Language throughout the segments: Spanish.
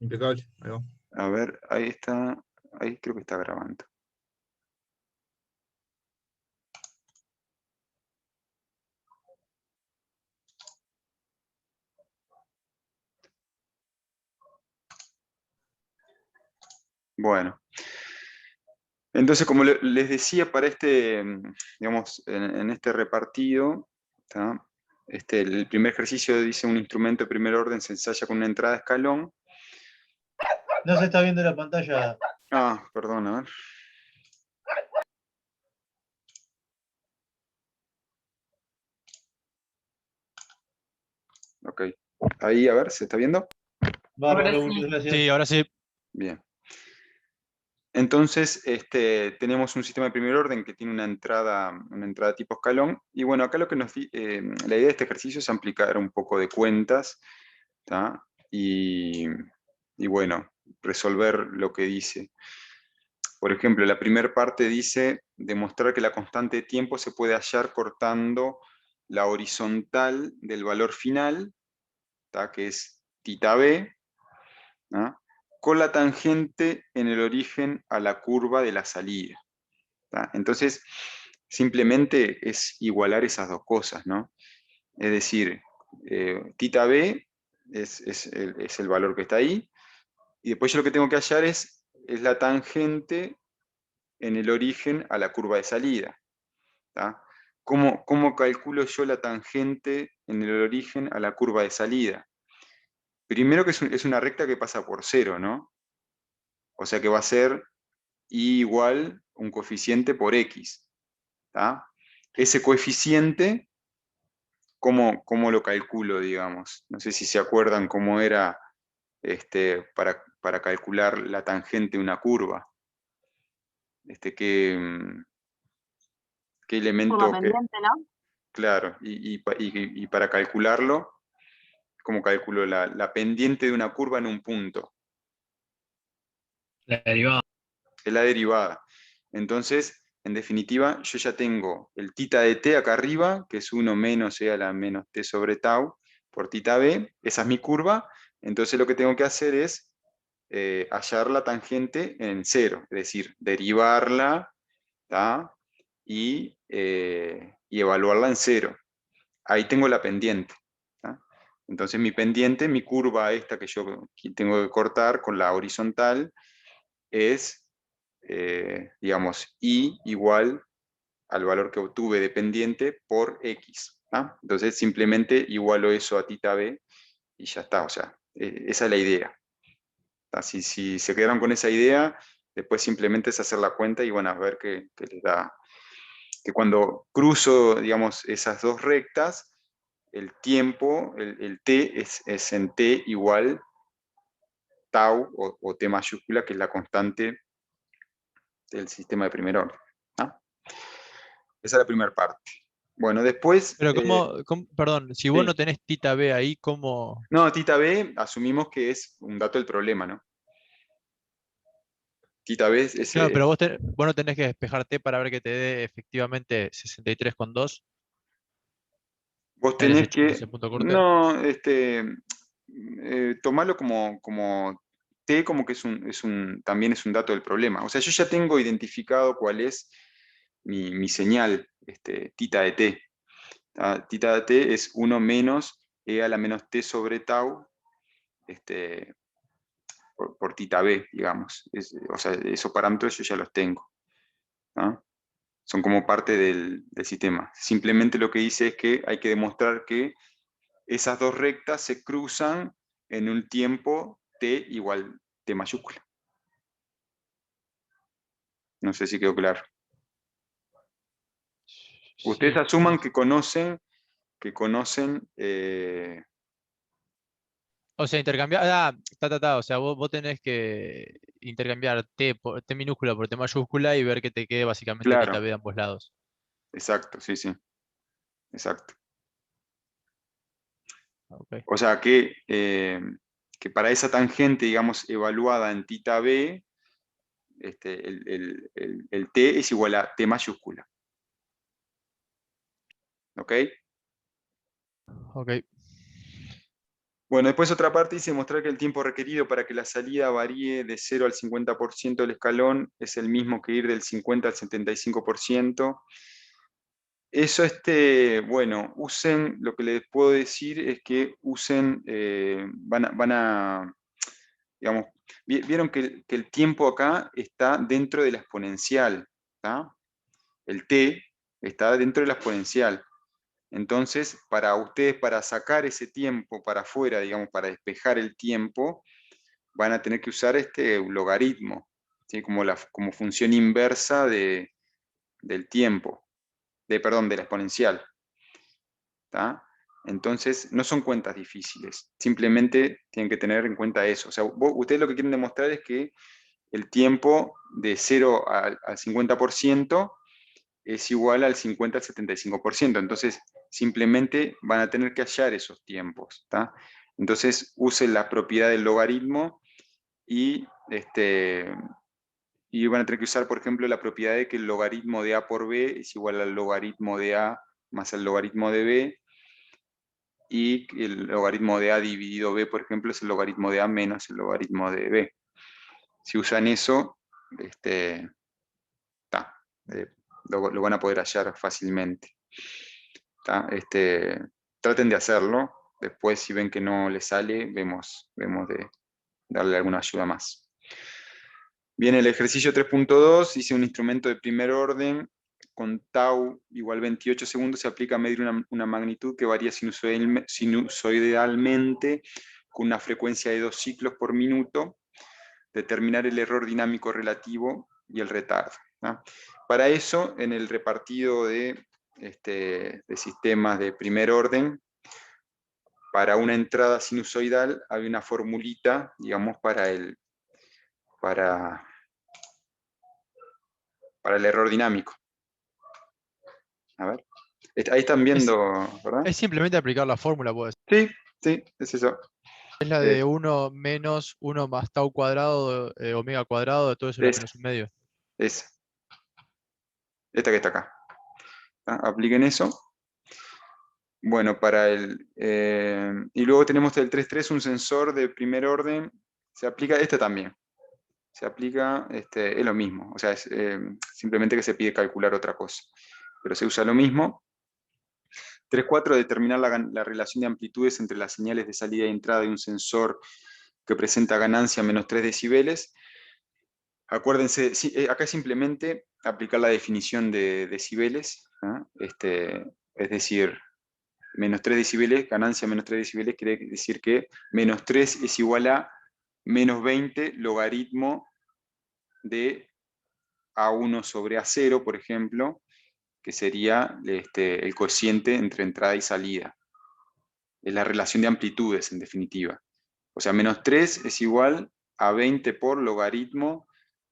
Impecable. Ahí va. A ver, ahí está. Ahí creo que está grabando. Bueno. Entonces, como les decía, para este, digamos, en este repartido, ¿tá? El primer ejercicio dice un instrumento de primer orden se ensaya con una entrada de escalón. No se está viendo la pantalla. Ah, perdón, a ver. Ok. Ahí, a ver, ¿se está viendo? Bárbaro, Ahora sí. muchas gracias. Sí, ahora sí. Bien. Entonces, tenemos un sistema de primer orden que tiene una entrada tipo escalón. Y bueno, acá lo que la idea de este ejercicio es aplicar un poco de cuentas, ¿tá? Y bueno, resolver lo que dice. Por ejemplo, la primera parte dice demostrar que la constante de tiempo se puede hallar cortando la horizontal del valor final, ¿tá? Que es θ b, ¿tá? Con la tangente en el origen a la curva de la salida, ¿tá? Entonces, simplemente es igualar esas dos cosas, ¿no? Es decir, θ b es el valor que está ahí, y después yo lo que tengo que hallar es la tangente en el origen a la curva de salida, ¿tá? ¿Cómo calculo yo la tangente en el origen a la curva de salida? Primero que es una recta que pasa por cero, ¿no? O sea que va a ser y igual un coeficiente por x, ¿tá? Ese coeficiente, ¿cómo lo calculo, digamos? No sé si se acuerdan cómo era para calcular la tangente de una curva. ¿Qué Curva elemento pendiente, ¿no? claro, y para calcularlo, ¿cómo calculo la pendiente de una curva en un punto? La derivada. Es la derivada. Entonces, en definitiva, yo ya tengo el θ de t acá arriba, que es 1 menos e a la menos t sobre tau por θ b, esa es mi curva. Entonces lo que tengo que hacer es hallar la tangente en cero, es decir, derivarla, ¿tá? Y evaluarla en cero. Ahí tengo la pendiente, ¿tá? Entonces mi pendiente, mi curva esta que yo tengo que cortar con la horizontal es, digamos, y igual al valor que obtuve de pendiente por x, ¿tá? Entonces simplemente igualo eso a θ b y ya está, o sea, esa es la idea. Si se quedaron con esa idea, después simplemente es hacer la cuenta y van a ver que les da, que cuando cruzo, digamos, esas dos rectas, el tiempo, el t es en t igual tau o t mayúscula, que es la constante del sistema de primer orden, ¿no? Esa es la primera parte. Bueno, después, Pero perdón, si vos sí. no tenés θ b ahí, ¿cómo? No, θ b asumimos que es un dato del problema, ¿no? Θ b es, Claro, pero vos no tenés que despejarte para ver que te dé efectivamente 63,2 vos en tenés en que, ese punto corte. no, tomarlo como t, como que también es un dato del problema. O sea, yo ya tengo identificado cuál es mi señal, θ de t. Θ de t es 1 menos e a la menos t sobre tau, por θ b, digamos. O sea, esos parámetros yo ya los tengo, ¿no? Son como parte del sistema. Simplemente lo que dice es que hay que demostrar que esas dos rectas se cruzan en un tiempo t igual t mayúscula. No sé si quedó claro. Ustedes Sí, sí, asuman sí. que conocen O sea, intercambiar, o sea, vos tenés que intercambiar T minúscula por T mayúscula y ver que te quede básicamente θ claro, b de ambos lados. exacto, sí, sí, exacto. Ok. O sea que para esa tangente, digamos, evaluada en θ b, el t es igual a t mayúscula. ¿Ok? Ok. Bueno, después otra parte dice mostrar que el tiempo requerido para que la salida varíe de 0 al 50% del escalón es el mismo que ir del 50 al 75%. Eso, bueno, usen, lo que les puedo decir es que usen, digamos, vieron que el tiempo acá está dentro de la exponencial, ¿tá? El t está dentro de la exponencial. Entonces, para ustedes, para sacar ese tiempo para afuera, digamos, para despejar el tiempo, van a tener que usar este logaritmo, ¿sí? Como función inversa del tiempo, perdón, de la exponencial. ¿Tá? Entonces, no son cuentas difíciles, simplemente tienen que tener en cuenta eso. O sea, ustedes lo que quieren demostrar es que el tiempo de 0 al 50% es igual al 50 al 75%. Entonces, simplemente van a tener que hallar esos tiempos. ¿Tá? Entonces, usen la propiedad del logaritmo y, y van a tener que usar, por ejemplo, la propiedad de que el logaritmo de A por B es igual al logaritmo de A más el logaritmo de B, y el logaritmo de A dividido B, por ejemplo, es el logaritmo de A menos el logaritmo de B. Si usan eso, eh, lo van a poder hallar fácilmente. Traten de hacerlo. Después, si ven que no les sale, vemos de darle alguna ayuda más. Bien, el ejercicio 3.2 dice un instrumento de primer orden con tau igual 28 segundos se aplica a medir una magnitud que varía sinusoidalmente con una frecuencia de 2 ciclos por minuto, determinar el error dinámico relativo y el retardo. ¿No? Para eso, en el repartido de sistemas de primer orden, para una entrada sinusoidal hay una formulita, digamos, para el error dinámico. A ver. Ahí están viendo, ¿verdad? Es simplemente aplicar la fórmula, pues. Sí, sí, es eso. Es la de 1 menos 1 más tau cuadrado, omega cuadrado, de todo eso la menos un medio. Esa. Esta que está acá. Apliquen eso. Bueno, y luego tenemos el 3.3, un sensor de primer orden. Se aplica este también. Se aplica, es lo mismo. O sea, es simplemente que se pide calcular otra cosa. Pero se usa lo mismo. 3.4, determinar la relación de amplitudes entre las señales de salida y entrada de un sensor que presenta ganancia menos 3 decibeles. Acuérdense, acá simplemente aplicar la definición de decibeles, ¿no? Es decir, menos 3 decibeles, ganancia menos 3 decibeles quiere decir que menos 3 es igual a menos 20 logaritmo de A1 sobre A0, por ejemplo, que sería el cociente entre entrada y salida. Es la relación de amplitudes, en definitiva. O sea, menos 3 es igual a 20 por logaritmo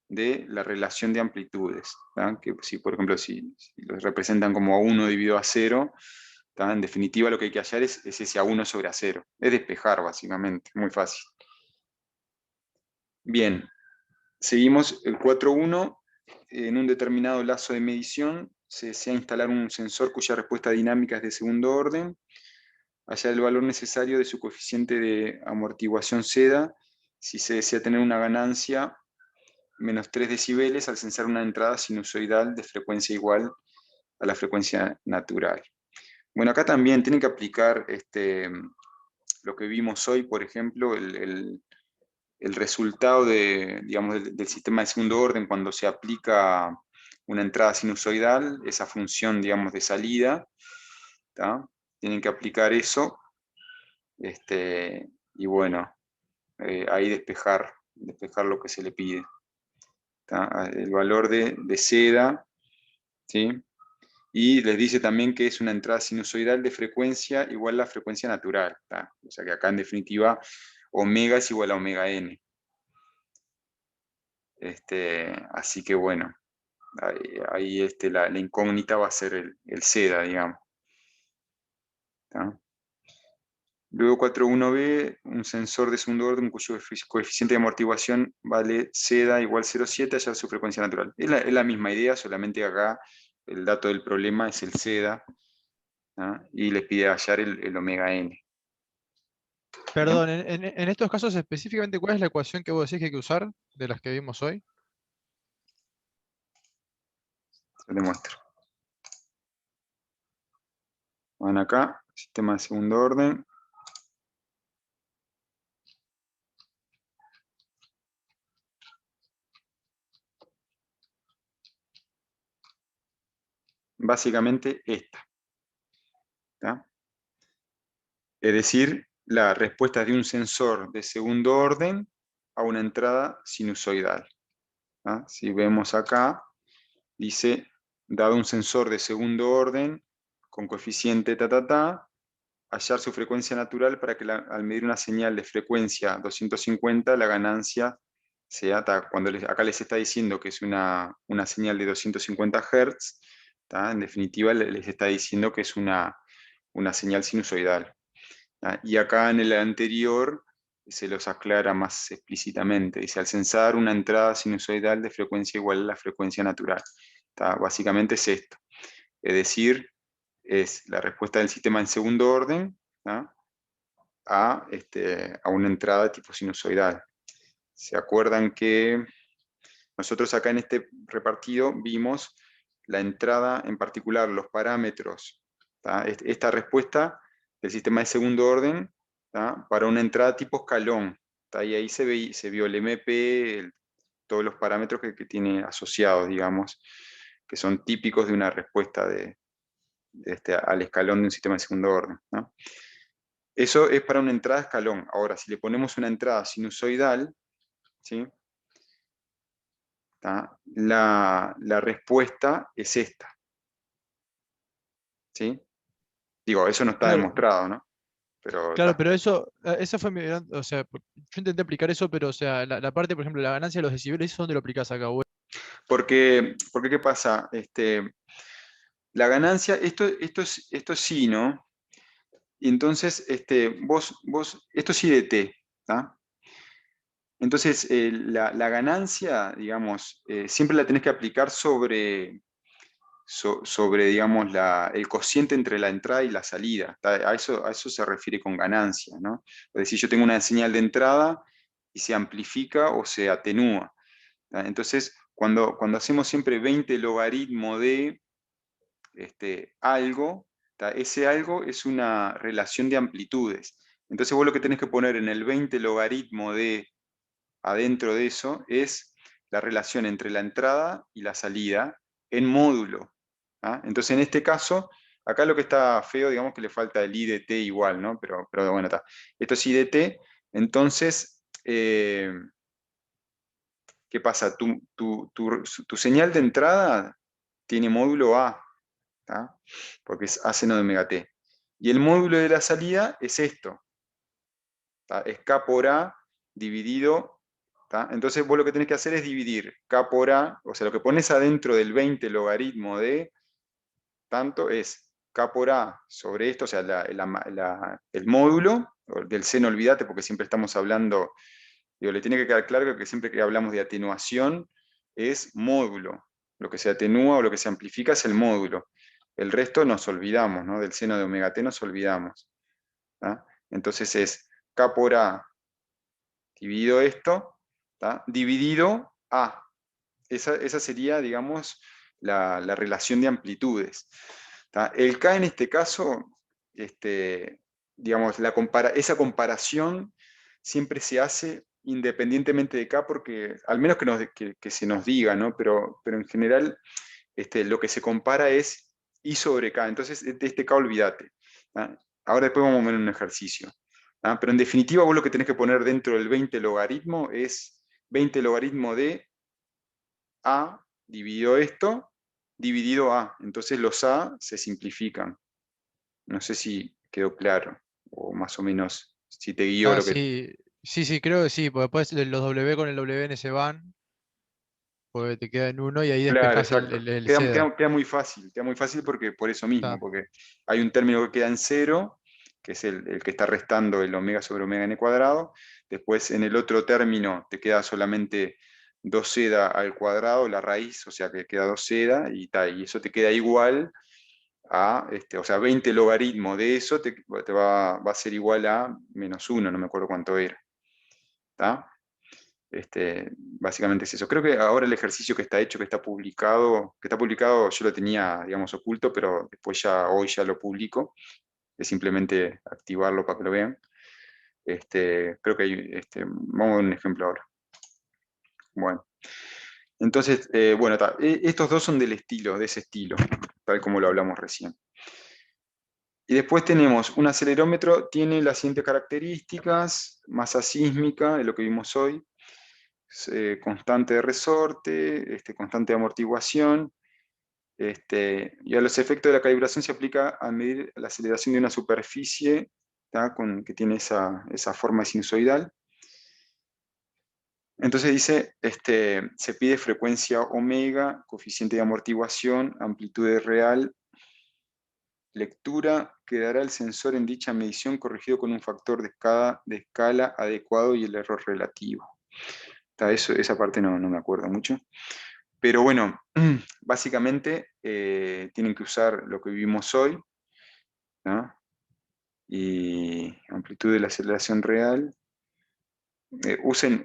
de la relación de amplitudes. Que si, por ejemplo, si los representan como A1 dividido a 0, en definitiva lo que hay que hallar es ese A1 sobre A0. Es despejar, básicamente, muy fácil. Bien, seguimos el 4.1. En un determinado lazo de medición se desea instalar un sensor cuya respuesta dinámica es de segundo orden. Hallar el valor necesario de su coeficiente de amortiguación seda si se desea tener una ganancia menos 3 decibeles al censar una entrada sinusoidal de frecuencia igual a la frecuencia natural. Bueno, acá también tienen que aplicar lo que vimos hoy, por ejemplo, el resultado del sistema de segundo orden cuando se aplica una entrada sinusoidal, esa función, digamos, de salida, ¿tá? Tienen que aplicar eso, y bueno, ahí despejar lo que se le pide. ¿Tá? El valor de seda, ¿sí? Y les dice también que es una entrada sinusoidal de frecuencia igual a la frecuencia natural. ¿Tá? O sea que acá en definitiva omega es igual a omega n. Así que bueno, ahí la incógnita va a ser el seda, digamos. ¿Tá? Luego 4.1b, un sensor de segundo orden cuyo coeficiente de amortiguación vale seda igual 0,7, hallar su frecuencia natural. Es la misma idea, solamente acá el dato del problema es el seda, ¿no? Y les pide hallar el omega n. Perdón, en estos casos específicamente, ¿cuál es la ecuación que vos decís que hay que usar de las que vimos hoy? Te demuestro. Van acá, sistema de segundo orden. Básicamente esta. ¿Tá? Es decir, la respuesta de un sensor de segundo orden a una entrada sinusoidal. ¿Tá? Si vemos acá, dice, dado un sensor de segundo orden con coeficiente hallar su frecuencia natural para que al medir una señal de frecuencia 250, la ganancia sea, cuando acá les está diciendo que es una señal de 250 Hz, en definitiva les está diciendo que es una señal sinusoidal. Y acá en el anterior se los aclara más explícitamente. Dice, al censar una entrada sinusoidal de frecuencia igual a la frecuencia natural. Básicamente es esto. Es decir, es la respuesta del sistema en segundo orden a una entrada de tipo sinusoidal. ¿Se acuerdan que nosotros acá en este repartido vimos la entrada, en particular los parámetros, esta respuesta del sistema de segundo orden para una entrada tipo escalón? Y ahí se vio el MP, todos los parámetros que tiene asociados, digamos, que son típicos de una respuesta al escalón de un sistema de segundo orden. Eso es para una entrada escalón. Ahora, si le ponemos una entrada sinusoidal, ¿sí? La respuesta es esta. ¿Sí? Digo, eso no está Claro, demostrado, ¿no? Pero, claro, pero eso fue o sea, yo intenté aplicar eso, pero o sea, la parte, por ejemplo, la ganancia de los decibeles, ¿eso dónde lo aplicás acá? porque ¿qué pasa? La ganancia, esto sí, ¿no? Y entonces, esto sí de T, ¿tá? Entonces, la ganancia, digamos, siempre la tenés que aplicar sobre digamos, el cociente entre la entrada y la salida. A eso se refiere con ganancia, ¿no? Es decir, yo tengo una señal de entrada y se amplifica o se atenúa. Entonces, cuando hacemos siempre 20 logaritmo de algo, ese algo es una relación de amplitudes. Entonces vos lo que tenés que poner en el 20 logaritmo de adentro de eso es la relación entre la entrada y la salida en módulo. Entonces, en este caso, acá lo que está feo, digamos que le falta el i de t igual, ¿no? Pero bueno, está. Esto es i de t. Entonces, ¿qué pasa? Tu señal de entrada tiene módulo A, ¿tá? Porque es A seno de omega t. Y el módulo de la salida es esto, ¿tá? Es K por A dividido. Entonces vos lo que tenés que hacer es dividir K por A, o sea, lo que pones adentro del 20 logaritmo de tanto es K por A sobre esto, o sea, el módulo del seno, olvídate, porque siempre estamos hablando, digo, le tiene que quedar claro que siempre que hablamos de atenuación es módulo. Lo que se atenúa o lo que se amplifica es el módulo. El resto nos olvidamos, ¿no? Del seno de omega t nos olvidamos. Entonces es K por A dividido esto, dividido A. Esa sería, digamos, la relación de amplitudes. El K en este caso, digamos, esa comparación siempre se hace independientemente de K, porque al menos que se nos diga, ¿no? Pero en general lo que se compara es I sobre K. Entonces, de este K olvídate. Ahora después vamos a ver un ejercicio. Pero en definitiva, vos lo que tenés que poner dentro del 20 logaritmo es 20 logaritmo de A dividido esto, dividido A. Entonces los A se simplifican. No sé si quedó claro, o más o menos si te guío lo que... Sí, sí, creo que sí, porque después los W con el WN se van, porque te queda en uno y ahí Claro, despejás exacto. el Queda, Z. queda muy fácil porque por eso mismo, Está. porque hay un término que queda en cero, que es el que está restando el omega sobre omega n cuadrado. Después en el otro término te queda solamente 2z al cuadrado, la raíz, o sea que queda 2z y eso te queda igual a, o sea, 20 logaritmos de eso te va a ser igual a -1, no me acuerdo cuánto era. ¿Está? Básicamente es eso. Creo que ahora el ejercicio que está hecho, que está publicado, yo lo tenía, digamos, oculto, pero después hoy ya lo publico, es simplemente activarlo para que lo vean. Creo que hay, vamos a ver un ejemplo ahora. Bueno, entonces, bueno, estos dos son de ese estilo, tal como lo hablamos recién. Y después tenemos un acelerómetro, tiene las siguientes características: masa sísmica, es lo que vimos hoy, constante de resorte, constante de amortiguación, y a los efectos de la calibración se aplica a medir la aceleración de una superficie, que tiene esa forma sinusoidal. Entonces dice, se pide frecuencia omega, coeficiente de amortiguación, amplitud real, lectura, quedará el sensor en dicha medición corregido con un factor de escala adecuado y el error relativo. Esa parte no me acuerdo mucho. Pero bueno, básicamente tienen que usar lo que vimos hoy, ¿no? Y amplitud de la aceleración real. Usen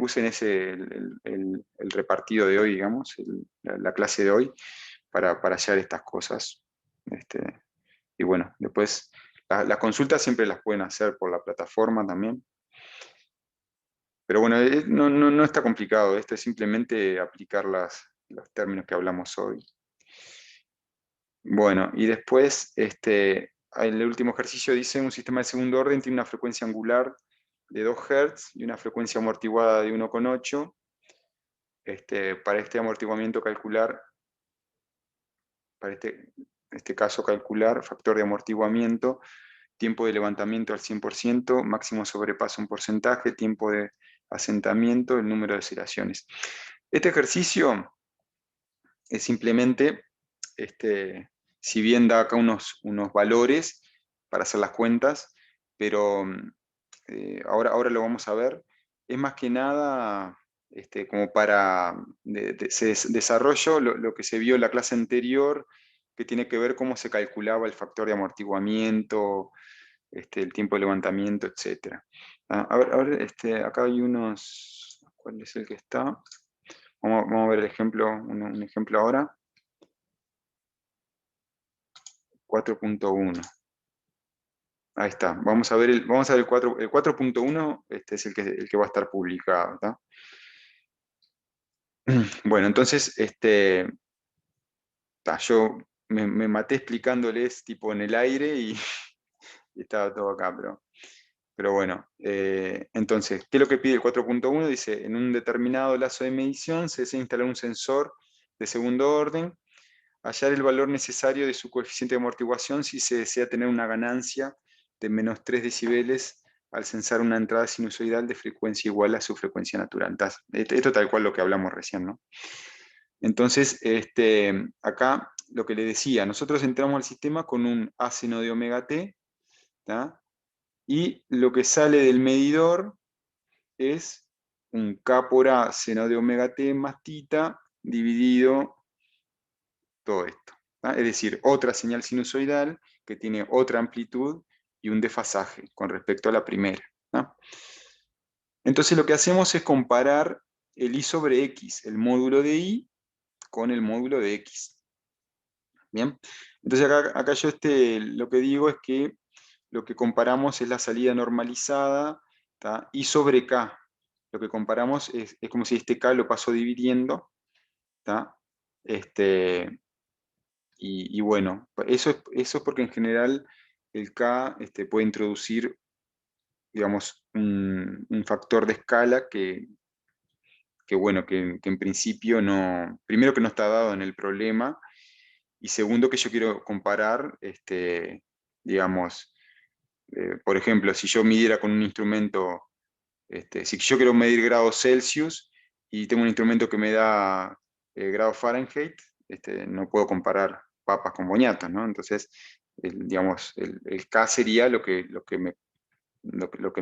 el repartido de hoy, digamos, la clase de hoy, para hallar estas cosas. Y bueno, después las consultas siempre las pueden hacer por la plataforma también. Pero bueno, no está complicado, esto es simplemente aplicar los términos que hablamos hoy. Bueno, y después, el último ejercicio dice: un sistema de segundo orden tiene una frecuencia angular de 2 Hz y una frecuencia amortiguada de 1,8. Para este amortiguamiento calcular, para este caso calcular factor de amortiguamiento, tiempo de levantamiento al 100%, máximo sobrepaso un porcentaje, tiempo de asentamiento, el número de oscilaciones. Este ejercicio es simplemente, si bien da acá unos valores para hacer las cuentas, pero ahora lo vamos a ver, es más que nada como para desarrollo lo que se vio en la clase anterior, que tiene que ver cómo se calculaba el factor de amortiguamiento, el tiempo de levantamiento, etc. A ver, acá hay unos, ¿cuál es el que está? Vamos a ver el ejemplo, un ejemplo ahora. 4.1. Ahí está. Vamos a ver el 4.1, es el que va a estar publicado, ¿está? Bueno, entonces, yo me maté explicándoles tipo en el aire y estaba todo acá, pero bueno. Entonces, ¿qué es lo que pide el 4.1? Dice: en un determinado lazo de medición se desea instalar un sensor de segundo orden, hallar el valor necesario de su coeficiente de amortiguación si se desea tener una ganancia de -3 decibeles al censar una entrada sinusoidal de frecuencia igual a su frecuencia natural. Esto tal cual lo que hablamos recién, ¿no? Entonces, acá lo que le decía, nosotros entramos al sistema con un A seno de omega t, ¿tá? Y lo que sale del medidor es un K por A seno de omega t más tita dividido todo esto. Es decir, otra señal sinusoidal que tiene otra amplitud y un desfasaje con respecto a la primera, ¿no? Entonces lo que hacemos es comparar el I sobre X, el módulo de I, con el módulo de X. Bien, entonces acá yo lo que digo es que lo que comparamos es la salida normalizada, ¿tá? I sobre K. Lo que comparamos es como si este K lo paso dividiendo, ¿tá? Y bueno, eso es porque en general el K puede introducir, digamos, un factor de escala bueno, que en principio no, primero que no está dado en el problema, y segundo que yo quiero comparar, digamos, por ejemplo, si yo midiera con un instrumento, si yo quiero medir grados Celsius y tengo un instrumento que me da grados Fahrenheit, no puedo comparar papas con boñatas, ¿no? Entonces, digamos, el K sería lo que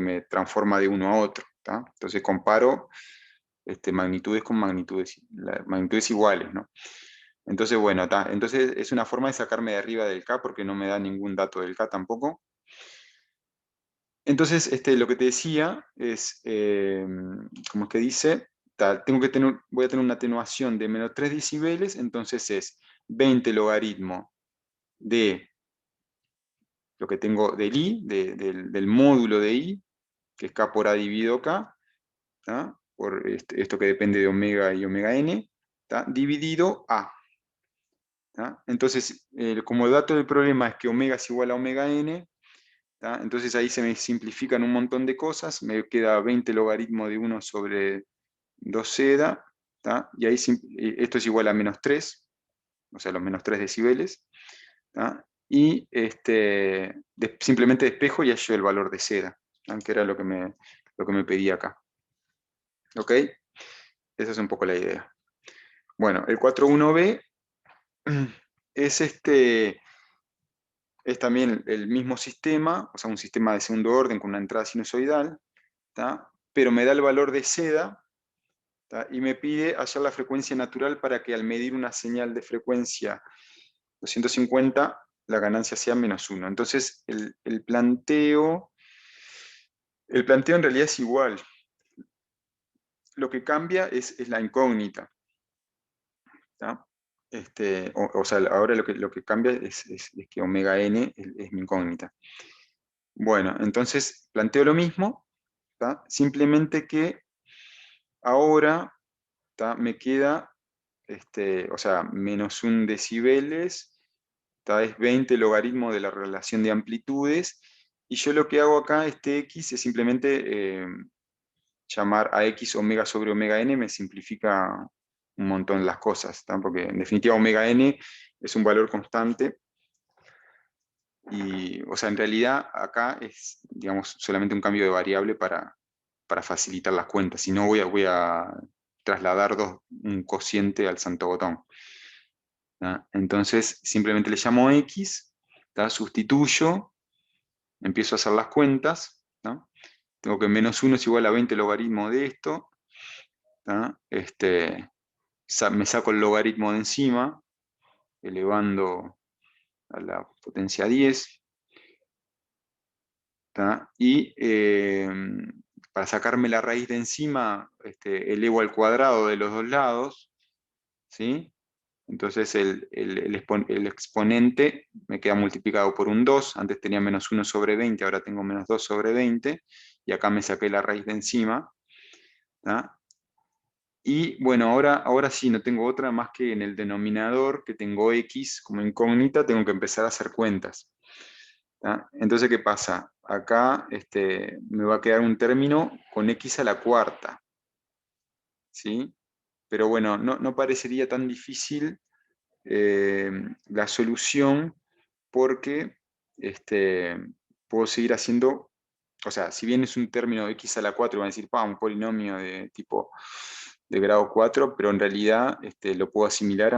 me transforma de uno a otro, ¿tá? Entonces comparo magnitudes con magnitudes iguales, ¿no? Entonces, bueno, entonces es una forma de sacarme de arriba del K porque no me da ningún dato del K tampoco. Entonces, lo que te decía es, como es que dice, voy a tener una atenuación de menos 3 decibeles, entonces es 20 logaritmo de lo que tengo del I, del módulo de I, que es K por A dividido K, ¿tá? Por esto que depende de omega y omega n, ¿tá? Dividido A. ¿Tá? Entonces, como el dato del problema es que omega es igual a omega n, ¿tá? Entonces ahí se me simplifican un montón de cosas, me queda 20 logaritmo de 1 sobre 2 seda, ¿tá? Y ahí esto es igual a menos 3, o sea, los menos 3 decibeles, ¿tá? Y simplemente despejo y hallo el valor de seda, ¿tá? Que era lo que me pedía acá. ¿Ok? Esa es un poco la idea. Bueno, el 4.1b es es también el mismo sistema, o sea, un sistema de segundo orden con una entrada sinusoidal, ¿tá? Pero me da el valor de seda, ¿tá? Y me pide hallar la frecuencia natural para que al medir una señal de frecuencia 250, la ganancia sea menos 1. Entonces, el planteo en realidad es igual. Lo que cambia es la incógnita, ¿tá? O sea, ahora lo que cambia es que omega n es mi incógnita. Bueno, entonces planteo lo mismo, ¿tá? Simplemente que ahora, ¿tá? Me queda, o sea, menos 1 decibeles, ¿tá? Es 20 logaritmo de la relación de amplitudes, y yo lo que hago acá, x, es simplemente llamar a x omega sobre omega n, me simplifica un montón las cosas, ¿tá? Porque en definitiva omega n es un valor constante, y, o sea, en realidad acá es, digamos, solamente un cambio de variable para facilitar las cuentas. Si no, voy a trasladar un cociente al santo botón, ¿tá? Entonces, simplemente le llamo x, ¿tá? Sustituyo, empiezo a hacer las cuentas, ¿tá? Tengo que menos 1 es igual a 20 logaritmo de esto, ¿tá? Me saco el logaritmo de encima, elevando a la potencia 10, ¿tá? Y para sacarme la raíz de encima, elevo al cuadrado de los dos lados, ¿sí? Entonces el exponente me queda multiplicado por un 2, antes tenía menos 1 sobre 20, ahora tengo menos 2 sobre 20, y acá me saqué la raíz de encima, ¿tá? Y bueno, ahora sí, no tengo otra más que en el denominador, que tengo x como incógnita, tengo que empezar a hacer cuentas, ¿tá? Entonces, ¿qué pasa? Acá me va a quedar un término con x a la cuarta, ¿sí? Pero bueno, no parecería tan difícil la solución, porque puedo seguir haciendo, o sea, si bien es un término de x a la 4, van a decir, un polinomio de tipo de grado 4, pero en realidad lo puedo asimilar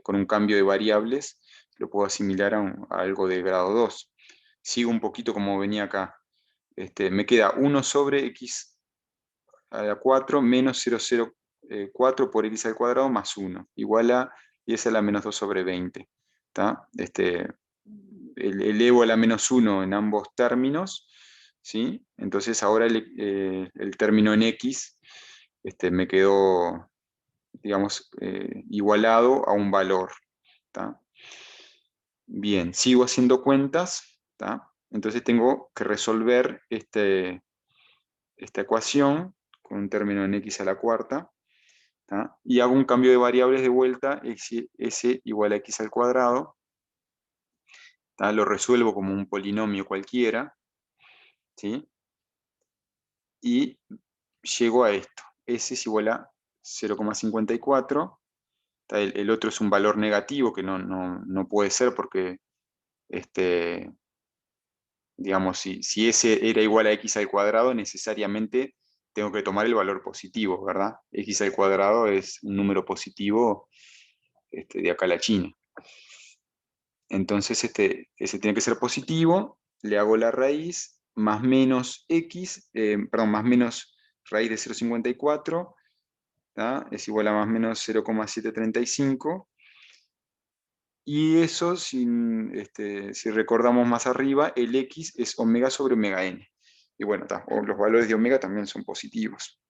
con un cambio de variables, lo puedo asimilar a algo de grado 2. Sigo un poquito como venía acá. Me queda 1 sobre x a la 4 menos 0,04 por x al cuadrado más 1, igual a 10 a la menos 2 sobre 20. ¿Tá? Elevo a la menos 1 en ambos términos, ¿sí? Entonces ahora el término en x me quedó, digamos, igualado a un valor, ¿tá? Bien, sigo haciendo cuentas, ¿tá? Entonces tengo que resolver esta ecuación con un término en x a la cuarta, ¿tá? Y hago un cambio de variables de vuelta, s igual a x al cuadrado, ¿tá? Lo resuelvo como un polinomio cualquiera, ¿sí? Y llego a esto, s es igual a 0,54, el otro es un valor negativo que no puede ser porque, digamos, si s era igual a x al cuadrado, necesariamente tengo que tomar el valor positivo, ¿verdad? X al cuadrado es un número positivo de acá a la China. Entonces ese tiene que ser positivo, le hago la raíz, más menos x, perdón, más menos raíz de 0,54, ¿tá? Es igual a más menos 0,735, Y eso, si recordamos más arriba, el X es omega sobre omega n. Y bueno, los valores de omega también son positivos.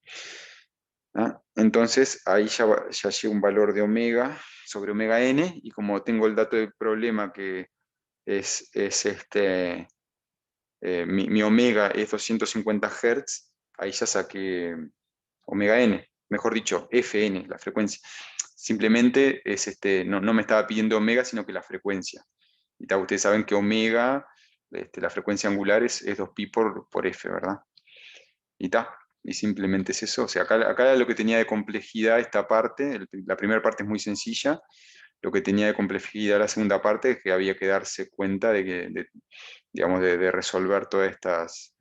¿Ah? Entonces ahí ya llega un valor de omega sobre omega n, y como tengo el dato del problema que es mi omega es 250 Hz, ahí ya saqué omega n, mejor dicho, Fn, la frecuencia. Simplemente no me estaba pidiendo omega, sino que la frecuencia. Y ustedes saben que omega, la frecuencia angular es 2pi por f, ¿verdad? Y simplemente es eso. O sea, acá lo que tenía de complejidad esta parte, la primera parte es muy sencilla. Lo que tenía de complejidad la segunda parte es que había que darse cuenta digamos, de resolver todas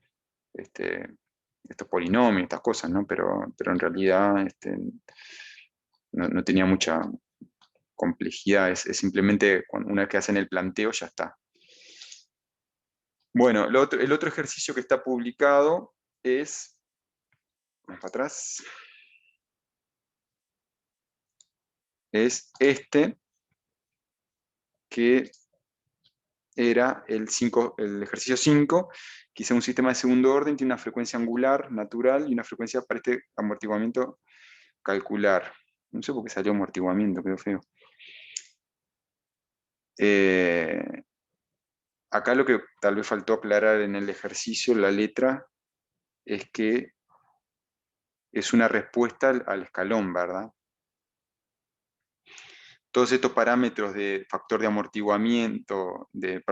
estos polinomios, estas cosas, ¿no? Pero en realidad no tenía mucha complejidad, es simplemente una vez que hacen el planteo ya está. Bueno, el otro ejercicio que está publicado es, vamos para atrás, es que era el ejercicio 5, que es un sistema de segundo orden, tiene una frecuencia angular natural y una frecuencia para este amortiguamiento calcular. No sé por qué salió amortiguamiento, quedó feo. Acá lo que tal vez faltó aclarar en el ejercicio, la letra, es que es una respuesta al escalón, ¿verdad? Todos estos parámetros de factor de amortiguamiento, de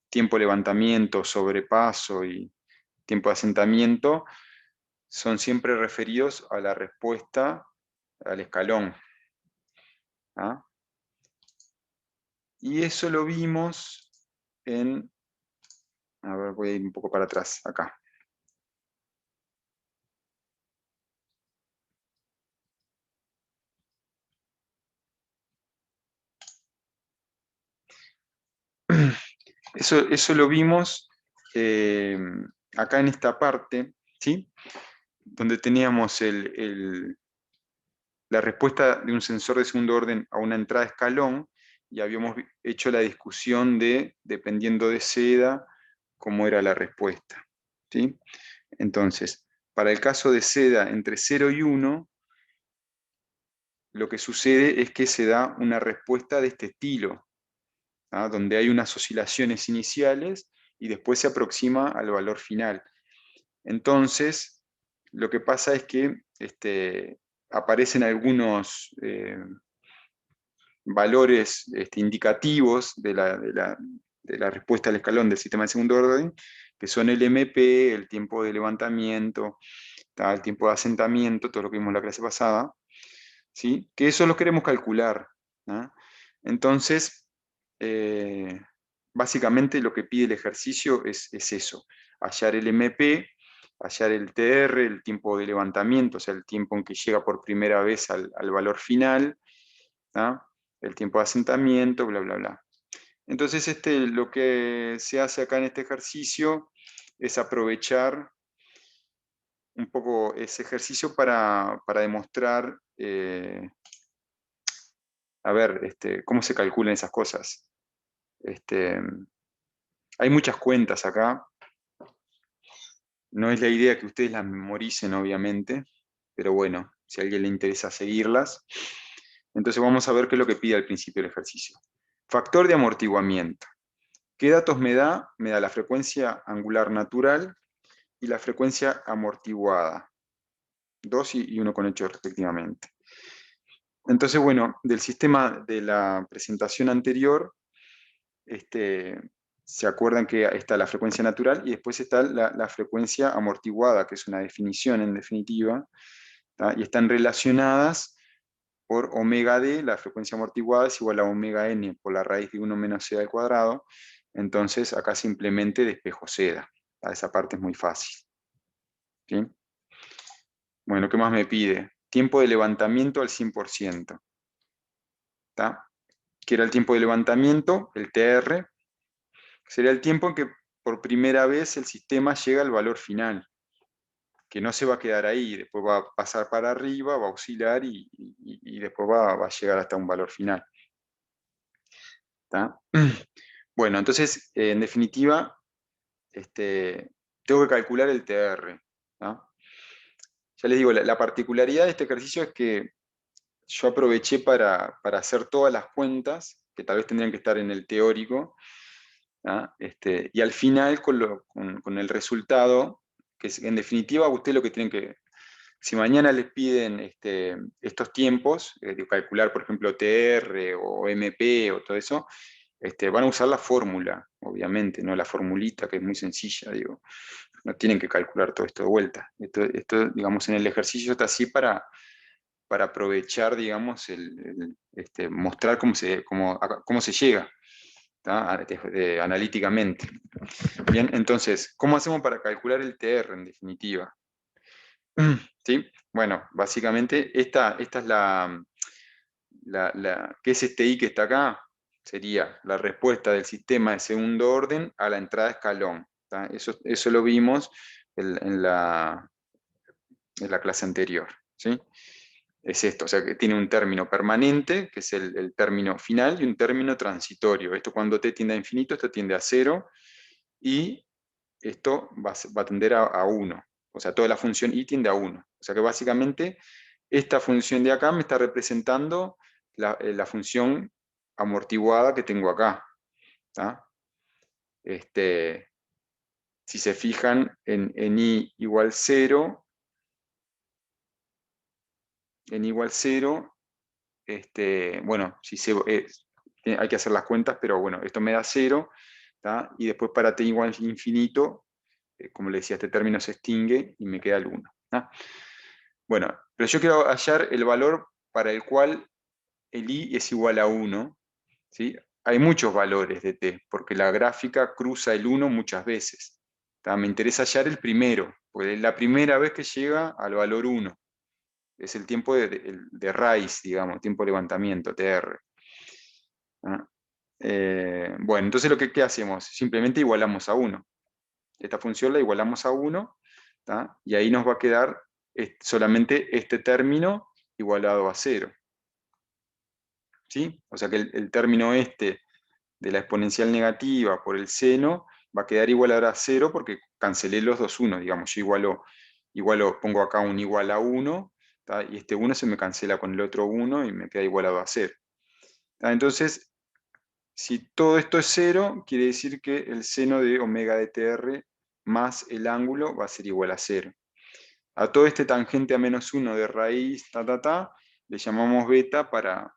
tiempo de levantamiento, sobrepaso y tiempo de asentamiento, son siempre referidos a la respuesta al escalón. ¿Ah? Y eso lo vimos en... A ver, voy a ir un poco para atrás, acá. Eso lo vimos acá en esta parte, ¿sí? Donde teníamos la respuesta de un sensor de segundo orden a una entrada escalón, y habíamos hecho la discusión de, dependiendo de seda, cómo era la respuesta, ¿sí? Entonces, para el caso de seda entre 0 y 1, lo que sucede es que se da una respuesta de este estilo, ¿ah? Donde hay unas oscilaciones iniciales y después se aproxima al valor final. Entonces, lo que pasa es que aparecen algunos valores indicativos de la respuesta al escalón del sistema de segundo orden, que son el MP, el tiempo de levantamiento, el tiempo de asentamiento, todo lo que vimos en la clase pasada, ¿sí? Que eso lo queremos calcular, ¿no? Entonces, básicamente lo que pide el ejercicio es eso: hallar el MP, hallar el TR, el tiempo de levantamiento, o sea, el tiempo en que llega por primera vez al valor final, ¿no? El tiempo de asentamiento, bla, bla, bla. Entonces, lo que se hace acá en este ejercicio es aprovechar un poco ese ejercicio para demostrar, a ver, cómo se calculan esas cosas. Hay muchas cuentas acá. No es la idea que ustedes las memoricen, obviamente, pero bueno, si a alguien le interesa seguirlas. Entonces vamos a ver qué es lo que pide al principio del ejercicio. Factor de amortiguamiento. ¿Qué datos me da? Me da la frecuencia angular natural y la frecuencia amortiguada. 2 y 1,8 respectivamente. Entonces, bueno, del sistema de la presentación anterior, se acuerdan que está la frecuencia natural y después está la frecuencia amortiguada, que es una definición en definitiva, ¿tá? Y están relacionadas por omega d, la frecuencia amortiguada es igual a omega n por la raíz de 1 menos seda al cuadrado. Entonces acá simplemente despejo seda. ¿Tá? Esa parte es muy fácil. ¿Sí? Bueno, ¿qué más me pide? Tiempo de levantamiento al 100%. ¿Tá? ¿Qué era el tiempo de levantamiento? El TR. Sería el tiempo en que por primera vez el sistema llega al valor final, que no se va a quedar ahí, después va a pasar para arriba, va a oscilar y después va a llegar hasta un valor final. ¿tá? Bueno, entonces, en definitiva, tengo que calcular el TR. ¿tá? Ya les digo, la particularidad de este ejercicio es que yo aproveché para hacer todas las cuentas, que tal vez tendrían que estar en el teórico, ¿tá? Y al final con el resultado, que es, en definitiva ustedes lo que tienen que, si mañana les piden estos tiempos, de calcular por ejemplo TR o MP o todo eso, van a usar la fórmula, obviamente, no la formulita que es muy sencilla, digo, no tienen que calcular todo esto de vuelta. Esto digamos, en el ejercicio está así para aprovechar, digamos, mostrar cómo se llega. Analíticamente. Bien, entonces, ¿cómo hacemos para calcular el TR en definitiva? ¿Sí? Bueno, básicamente esta es ¿qué es este I que está acá? Sería la respuesta del sistema de segundo orden a la entrada de escalón. ¿tá? Eso lo vimos en la clase anterior. ¿sí? Es esto, o sea que tiene un término permanente, que es el término final, y un término transitorio. Esto cuando t tiende a infinito, esto tiende a 0, y esto va a tender a 1. O sea, toda la función i tiende a 1. O sea que básicamente esta función de acá me está representando la función amortiguada que tengo acá. ¿tá? Si se fijan en i igual 0, bueno, hay que hacer las cuentas, pero bueno, esto me da 0, ¿tá? Y después para t igual infinito, como le decía, este término se extingue y me queda el 1. ¿tá? Bueno, pero yo quiero hallar el valor para el cual el i es igual a 1. ¿sí? Hay muchos valores de t, porque la gráfica cruza el 1 muchas veces. ¿tá? Me interesa hallar el primero, porque es la primera vez que llega al valor 1. Es el tiempo de raíz, digamos, tiempo de levantamiento, TR. ¿Ah? Bueno, entonces ¿qué hacemos? Simplemente igualamos a 1. Esta función la igualamos a 1, ¿tá? Y ahí nos va a quedar solamente este término igualado a 0. ¿Sí? O sea que el término de la exponencial negativa por el seno va a quedar igualado a 0 porque cancelé los dos 1, digamos. Yo pongo acá un igual a 1, ¿tá? Y este 1 se me cancela con el otro 1 y me queda igualado a 0. ¿tá? Entonces, si todo esto es 0, quiere decir que el seno de omega de TR más el ángulo va a ser igual a 0. A todo este tangente a menos 1 de raíz, le llamamos beta para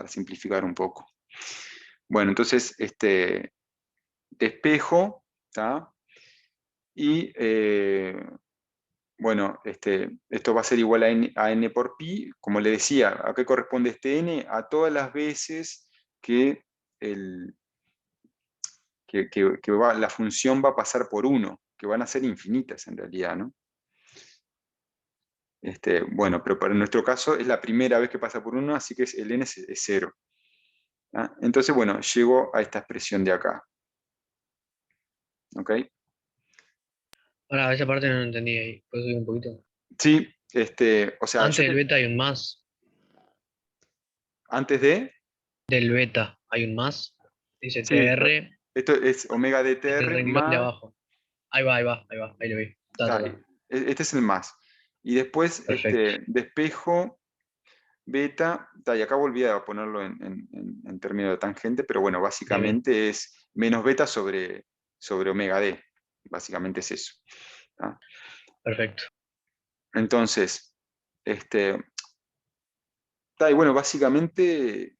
simplificar un poco. Bueno, entonces, despejo, ¿tá? Y, bueno, esto va a ser igual a n por pi. Como le decía, ¿a qué corresponde este n? A todas las veces que la función va a pasar por 1, que van a ser infinitas en realidad, ¿no? Bueno, pero para nuestro caso es la primera vez que pasa por 1, así que el n es 0. ¿ah? Entonces, bueno, llego a esta expresión de acá. ¿Ok? Ahora, esa parte no la entendí ahí. ¿Puedes subir un poquito? Sí, o sea, Antes del beta hay un más. antes de... Del beta hay un más. Dice Sí, TR. esto es omega de Este TR renglón de más... abajo. Ahí va, ahí va, ahí va. Ahí lo vi. Este es el más. Y después Perfecto. despejo beta, y acá volví a ponerlo en términos de tangente, pero bueno, Bien, bien. básicamente es menos beta sobre omega d. Básicamente es eso. ¿tá? Perfecto. Entonces, y bueno, básicamente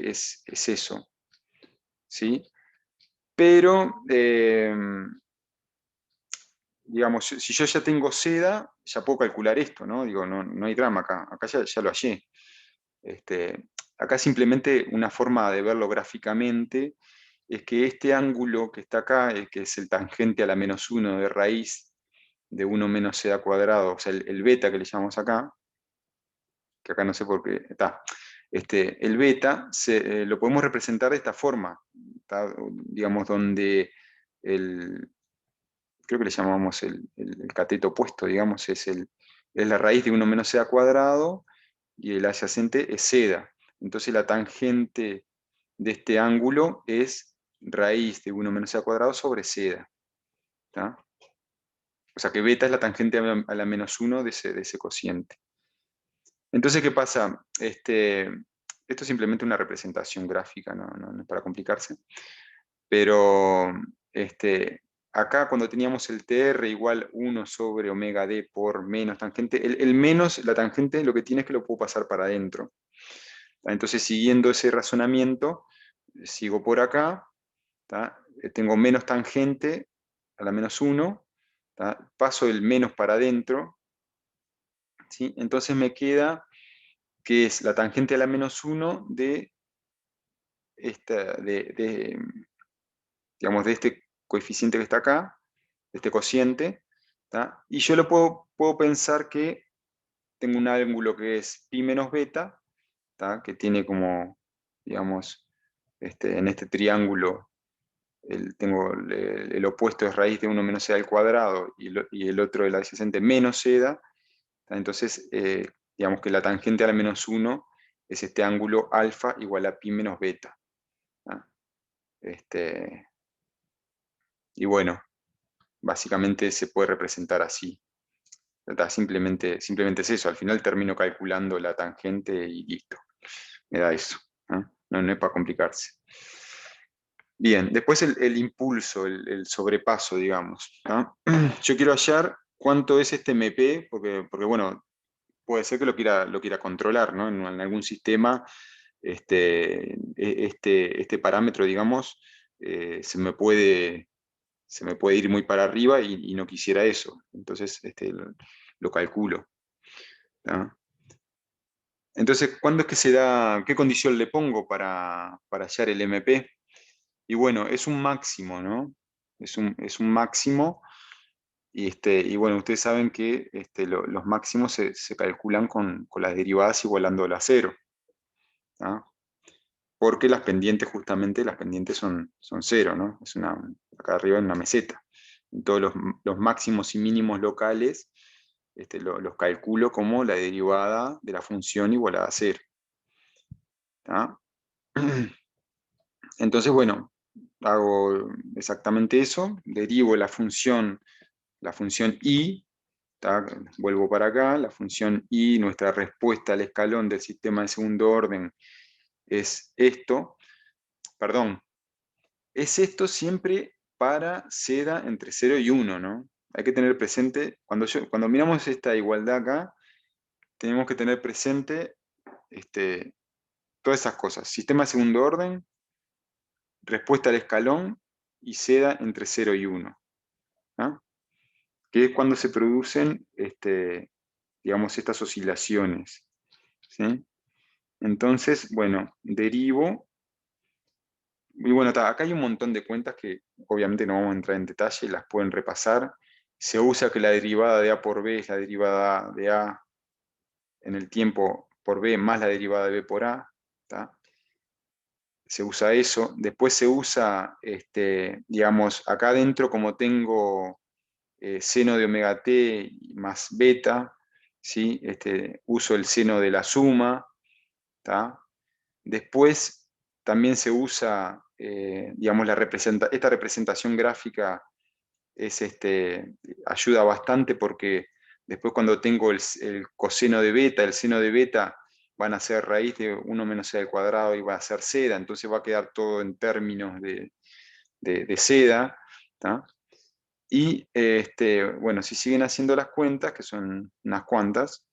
es eso. ¿sí? Pero, digamos, si yo ya tengo seda, ya puedo calcular esto, ¿no? Digo, no hay drama acá. Acá ya lo hallé. Acá simplemente una forma de verlo gráficamente es que este ángulo que está acá, que es el tangente a la menos 1 de raíz de 1 menos z cuadrado, o sea, el beta que le llamamos acá, que acá no sé por qué está, el beta lo podemos representar de esta forma, ¿tá? Digamos, donde creo que le llamamos el cateto opuesto, digamos, es la raíz de 1 menos z cuadrado, y el adyacente es seda. Entonces la tangente de este ángulo es raíz de 1 menos a cuadrado sobre seda. ¿Tá? O sea que beta es la tangente a la menos 1 de ese cociente. Entonces, ¿qué pasa? Esto es simplemente una representación gráfica, no es para complicarse. Pero acá cuando teníamos el TR igual 1 sobre omega D por menos tangente, el menos, la tangente, lo que tiene es que lo puedo pasar para adentro. Entonces, siguiendo ese razonamiento, sigo por acá, ¿tá? Tengo menos tangente a la menos 1, ¿tá? Paso el menos para adentro, ¿sí? Entonces me queda que es la tangente a la menos 1 digamos, de este coeficiente que está acá, de este cociente, ¿tá? Y yo lo puedo pensar que tengo un ángulo que es pi menos beta, ¿tá? Que tiene como, digamos, en este triángulo, tengo el opuesto es raíz de 1 menos seda al cuadrado y el otro el adyacente menos seda, ¿tá? Entonces, digamos que la tangente a la menos 1 es este ángulo alfa igual a pi menos beta. ¿Tá? Y bueno, básicamente se puede representar así. Simplemente es eso, al final termino calculando la tangente y listo. Me da eso. No es para complicarse. Bien, después el impulso, el sobrepaso, digamos. Yo quiero hallar cuánto es este MP, porque bueno, puede ser que lo quiera controlar, ¿no? En algún sistema, este parámetro, digamos, se me puede ir muy para arriba y no quisiera eso. Entonces lo calculo. ¿Tá? Entonces, ¿cuándo es que se da, qué condición le pongo para hallar el MP? Y bueno, es un máximo, ¿no? Es un máximo. Y bueno, ustedes saben que los máximos se calculan con las derivadas igualando a cero. ¿Tá? Porque las pendientes, justamente, las pendientes son cero, ¿no? Acá arriba en una meseta. En todos los máximos y mínimos locales los calculo como la derivada de la función igualada a cero. ¿Tá? Entonces, bueno, hago exactamente eso, derivo la función y, ¿tá? Vuelvo para acá, la función y, nuestra respuesta al escalón del sistema de segundo orden es esto, perdón, es esto siempre para seda entre 0 y 1, ¿no? Hay que tener presente, cuando miramos esta igualdad acá, tenemos que tener presente todas esas cosas. Sistema de segundo orden, respuesta al escalón y seda entre 0 y 1. ¿Ah? Que es cuando se producen, digamos, estas oscilaciones. ¿Sí? Entonces, bueno, derivo. Y bueno, acá hay un montón de cuentas que obviamente no vamos a entrar en detalle, las pueden repasar. Se usa que la derivada de A por B es la derivada de A en el tiempo por B más la derivada de B por A. ¿Tá? Se usa eso. Después se usa, digamos, acá adentro como tengo seno de omega t más beta, ¿sí? Uso el seno de la suma. ¿Tá? Después también se usa, digamos, esta representación gráfica ayuda bastante porque después cuando tengo el coseno de beta, el seno de beta van a ser raíz de 1 menos c al cuadrado y va a ser seda, entonces va a quedar todo en términos de seda. ¿Tá? Y bueno, si siguen haciendo las cuentas, que son unas cuantas,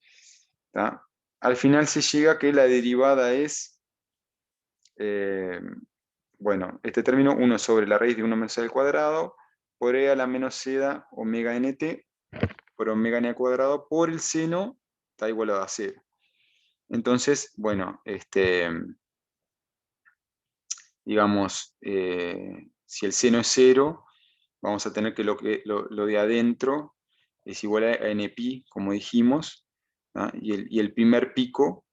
¿tá? Al final se llega a que la derivada es, bueno, este término 1 sobre la raíz de 1 menos c al cuadrado por e a la menos seda omega nt por omega n al cuadrado por el seno está igualado a 0. Entonces, bueno, digamos, si el seno es 0, vamos a tener que lo de adentro es igual a npi, como dijimos, ¿tá? Y el primer pico,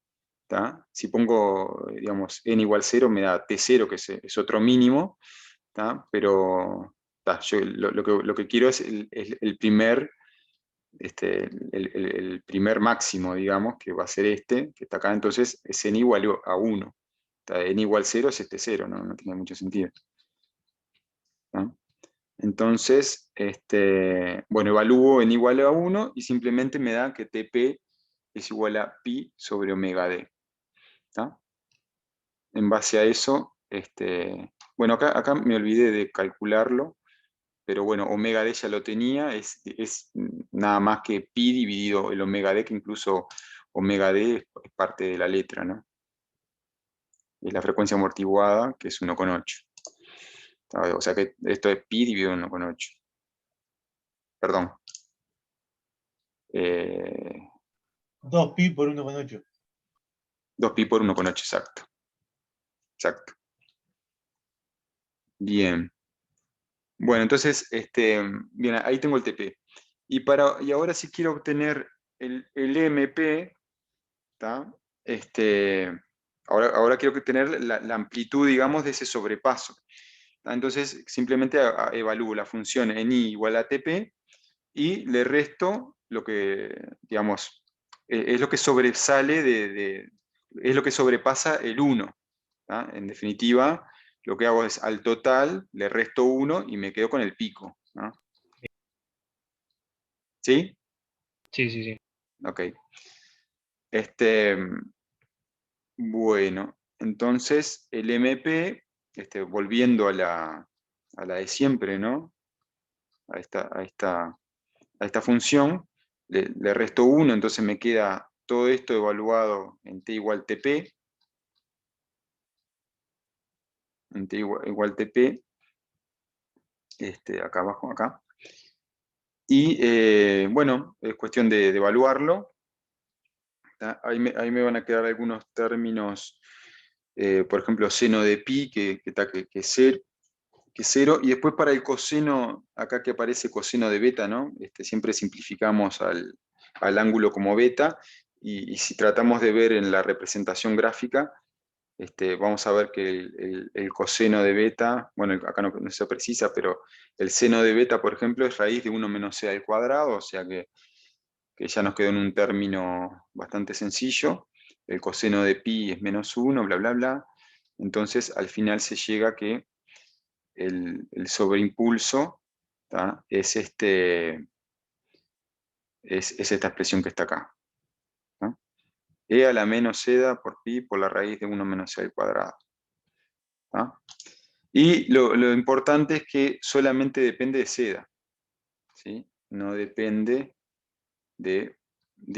¿tá? Si pongo, digamos, n igual 0, me da t0, que es otro mínimo, ¿tá? Pero ¿tá? Yo lo que quiero es el primer el primer máximo, digamos, que va a ser este, que está acá, entonces es n igual a 1. N igual 0 es este 0, no tiene mucho sentido. ¿No? Entonces, bueno, evalúo n igual a 1 y simplemente me da que TP es igual a pi sobre omega d. ¿Tá? En base a eso, bueno, acá me olvidé de calcularlo, pero bueno, omega d ya lo tenía, es nada más que pi dividido el omega d, que incluso omega d es parte de la letra, ¿no? Es la frecuencia amortiguada, que es 1,8. O sea que esto es pi dividido 1,8. Perdón. 2pi por 1,8. 2pi por 1,8, exacto. Exacto. Bien. Bueno, entonces, bien, ahí tengo el TP. Y ahora si quiero obtener el MP, ¿tá? Ahora quiero tener la amplitud, digamos, de ese sobrepaso. ¿Tá? Entonces, simplemente evalúo la función en I igual a TP y le resto lo que, digamos, es lo que sobresale es lo que sobrepasa el 1. ¿Tá? En definitiva, lo que hago es al total le resto 1 y me quedo con el pico. ¿No? ¿Sí? Sí. Ok. Bueno, entonces el MP, volviendo a la de siempre, ¿no? A esta función, le resto 1, entonces me queda todo esto evaluado en t igual TP, en t igual TP, acá abajo, acá. Y bueno, es cuestión de evaluarlo. Ahí me van a quedar algunos términos, por ejemplo, seno de pi, que es 0, y después para el coseno, acá que aparece coseno de beta, ¿no? Siempre simplificamos al ángulo como beta, y si tratamos de ver en la representación gráfica, vamos a ver que el coseno de beta, bueno, acá no se precisa, pero el seno de beta, por ejemplo, es raíz de 1 menos c al cuadrado, o sea que ya nos quedó en un término bastante sencillo. El coseno de pi es menos 1, bla, bla, bla. Entonces, al final se llega a que el sobreimpulso, ¿tá? Es esta expresión que está acá. ¿Tá? E a la menos seda por pi por la raíz de 1 menos c al cuadrado. ¿Tá? Y lo importante es que solamente depende de seda, ¿sí? No depende de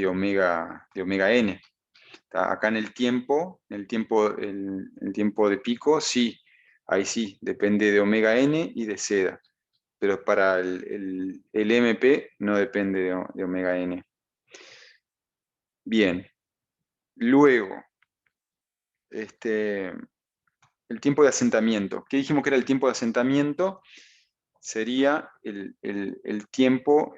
omega n. Acá en el tiempo de pico, sí, ahí sí, depende de omega n y de seda, pero para el MP no depende de omega n. Bien, luego, el tiempo de asentamiento. ¿Qué dijimos que era el tiempo de asentamiento? Sería el tiempo,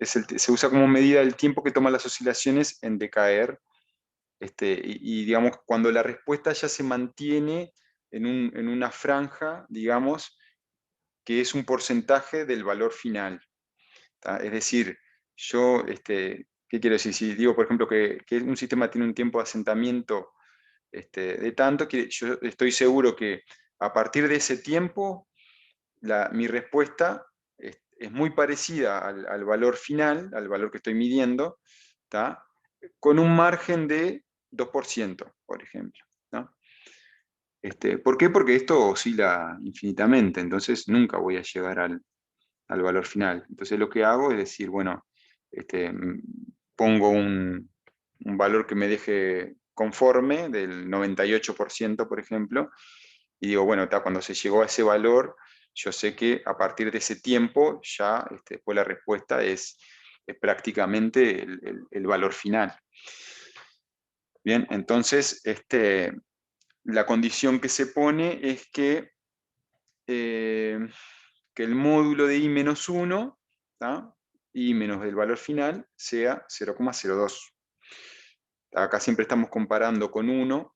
se usa como medida el tiempo que toman las oscilaciones en decaer, y digamos, cuando la respuesta ya se mantiene en una franja, digamos, que es un porcentaje del valor final. ¿Tá? Es decir, yo, ¿qué quiero decir? Si digo, por ejemplo, que un sistema tiene un tiempo de asentamiento de tanto, que yo estoy seguro que a partir de ese tiempo, mi respuesta es muy parecida al valor final, al valor que estoy midiendo, ¿tá? Con un margen de 2%, por ejemplo. ¿No? ¿Por qué? Porque esto oscila infinitamente, entonces nunca voy a llegar al valor final. Entonces lo que hago es decir, bueno, pongo un valor que me deje conforme del 98%, por ejemplo, y digo, bueno, cuando se llegó a ese valor, yo sé que a partir de ese tiempo ya después la respuesta es prácticamente el valor final. Bien, entonces la condición que se pone es que el módulo de I menos 1, ¿tá? I menos el valor final, sea 0,02. Acá siempre estamos comparando con 1,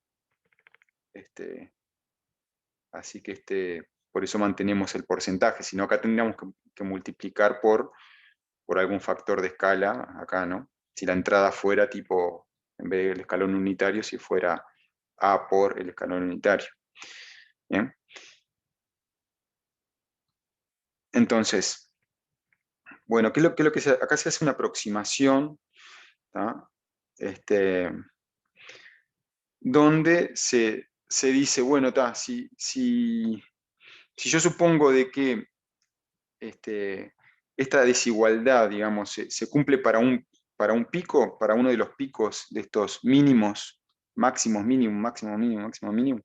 así que por eso mantenemos el porcentaje, sino acá tendríamos que multiplicar por algún factor de escala, acá, ¿no? Si la entrada fuera tipo, en vez del escalón unitario, si fuera A por el escalón unitario. ¿Bien? Entonces, bueno, ¿qué es lo que acá se hace una aproximación, ¿tá? Donde se dice, bueno, si yo supongo de que esta desigualdad, digamos, se cumple para un pico, para uno de los picos de estos mínimos, máximos, mínimo, máximo, mínimo, máximo, mínimo,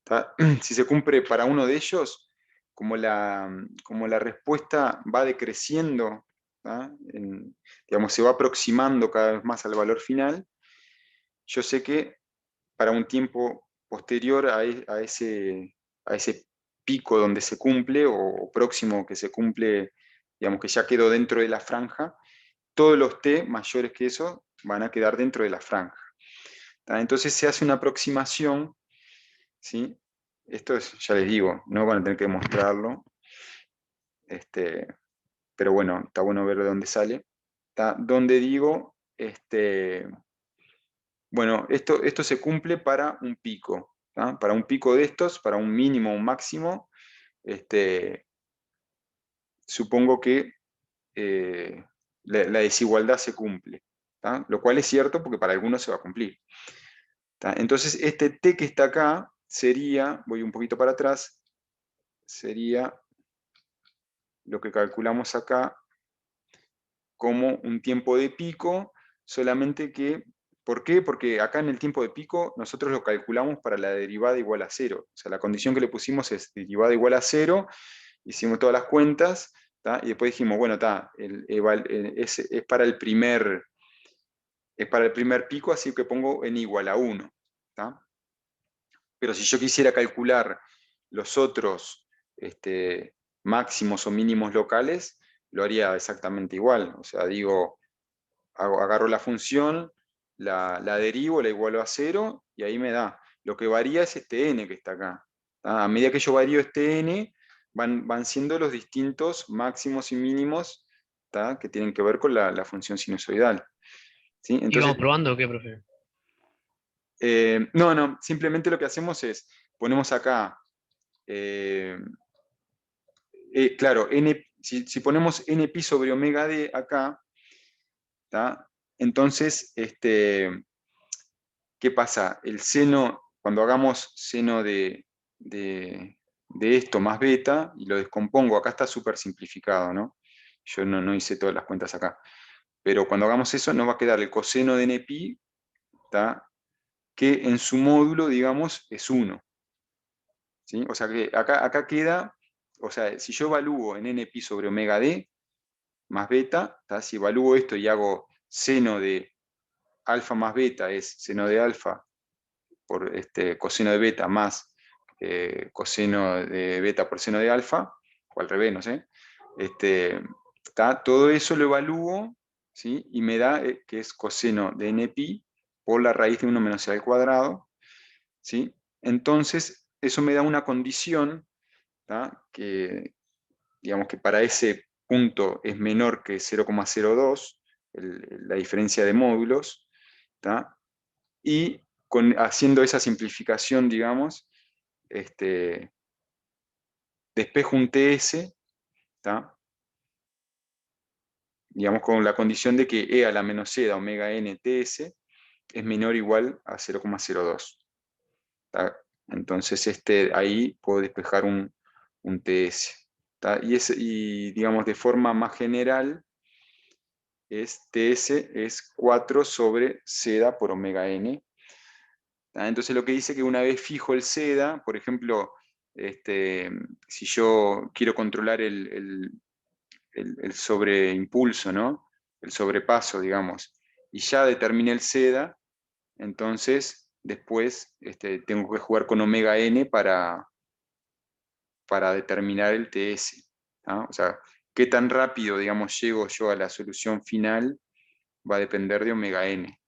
¿tá? Si se cumple para uno de ellos, como la respuesta va decreciendo, ¿tá? Digamos, se va aproximando cada vez más al valor final, yo sé que para un tiempo posterior a ese pico donde se cumple, o próximo que se cumple, digamos que ya quedó dentro de la franja, todos los t mayores que eso van a quedar dentro de la franja. ¿Tá? Entonces se hace una aproximación, ¿sí? Esto es, ya les digo, no van a tener que demostrarlo, pero bueno, está bueno ver de dónde sale. ¿Tá? Donde digo, bueno, esto se cumple para un pico, ¿tá? Para un pico de estos, para un mínimo o un máximo, supongo que la desigualdad se cumple, ¿tá? Lo cual es cierto porque para algunos se va a cumplir. ¿Tá? Entonces, este t que está acá sería, voy un poquito para atrás, sería lo que calculamos acá como un tiempo de pico, solamente que, ¿por qué? Porque acá en el tiempo de pico nosotros lo calculamos para la derivada igual a 0. O sea, la condición que le pusimos es derivada igual a 0, hicimos todas las cuentas, ¿tá? Y después dijimos, bueno, es para el primer pico, así que pongo n igual a 1. ¿Tá? Pero si yo quisiera calcular los otros máximos o mínimos locales, lo haría exactamente igual. O sea, digo, agarro la función, la derivo, la igualo a 0, y ahí me da. Lo que varía es este n que está acá. ¿Tá? A medida que yo varío este n, van siendo los distintos máximos y mínimos, ¿tá? Que tienen que ver con la función sinusoidal. ¿Sí? ¿Y Entonces, vamos probando o qué, profe? no, simplemente lo que hacemos es, ponemos acá, claro, si ponemos npi sobre omega d acá, ¿tá? Entonces, ¿qué pasa? El seno, cuando hagamos seno de esto más beta, y lo descompongo, acá está súper simplificado, ¿no? Yo no hice todas las cuentas acá. Pero cuando hagamos eso, nos va a quedar el coseno de npi, ¿tá? Que en su módulo, digamos, es 1. ¿Sí? O sea que acá queda, o sea, si yo evalúo en npi sobre omega d más beta, ¿tá? Si evalúo esto y hago seno de alfa más beta, es seno de alfa por coseno de beta más coseno de beta por seno de alfa, o al revés, no sé. Todo eso lo evalúo, ¿sí? Y me da que es coseno de npi por la raíz de 1 menos c al cuadrado, ¿sí? Entonces, eso me da una condición, ¿tá? Que, digamos que para ese punto es menor que 0,02, la diferencia de módulos, ¿tá? Y haciendo esa simplificación, digamos, despejo un TS, ¿tá? Digamos con la condición de que E a la menos C da omega n TS es menor o igual a 0,02. ¿Tá? Entonces ahí puedo despejar un TS. ¿Tá? Y digamos de forma más general, TS es 4 sobre seda por omega n. ¿Tá? Entonces lo que dice que una vez fijo el seda, por ejemplo, si yo quiero controlar el sobreimpulso, ¿no? El sobrepaso, digamos, y ya determiné el seda, entonces después tengo que jugar con omega n para determinar el TS. ¿tá? O sea, qué tan rápido, digamos, llego yo a la solución final va a depender de omega n,